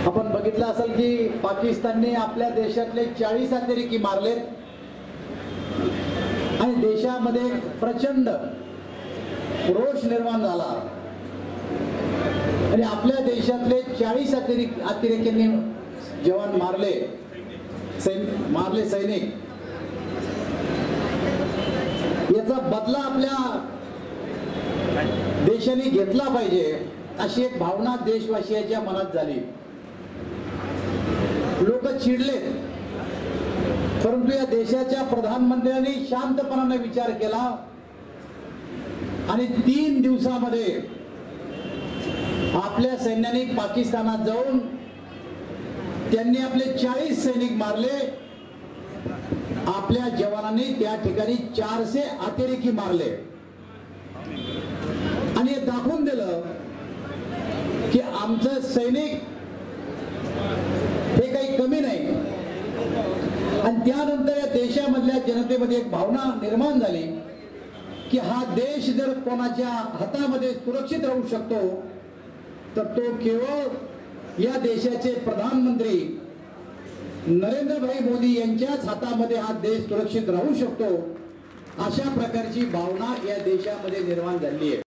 आपण बघितलं असेल की पाकिस्तानने आपल्या देशातले 40 अतिरेकी मारलेत आणि देशामध्ये प्रचंड रोष निर्माण झाला आणि आपल्या देशातले 40 अतिरेक्यांनी जवान मारले सैनिक, याचा बदला आपल्या देशाने घेतला पाहिजे अशी एक भावना देशवासियांच्या मनात झाली। लोक चिडले, परंतु या देशाच्या प्रधानमंत्र्यांनी शांतपणाने विचार केला आणि 3 दिवसामध्ये आपल्या सैन्याने पाकिस्तानात जाऊन त्यांनी आपले 40 सैनिक मारले। आपल्या जवानांनी त्या ठिकाणी 400 अतिरेकी मारले आणि हे दाखवून दिलं की आमचं सैनिक हे काही कमी नाही। आणि त्यानंतर या देशामधल्या जनतेमध्ये एक भावना निर्माण झाली की हा देश जर कोणाच्या हातामध्ये सुरक्षित राहू शकतो तर तो केवळ या देशाचे प्रधानमंत्री नरेंद्रभाई मोदी यांच्याच हातामध्ये हा देश सुरक्षित राहू शकतो, अशा प्रकारची भावना या देशामध्ये निर्माण झाली आहे।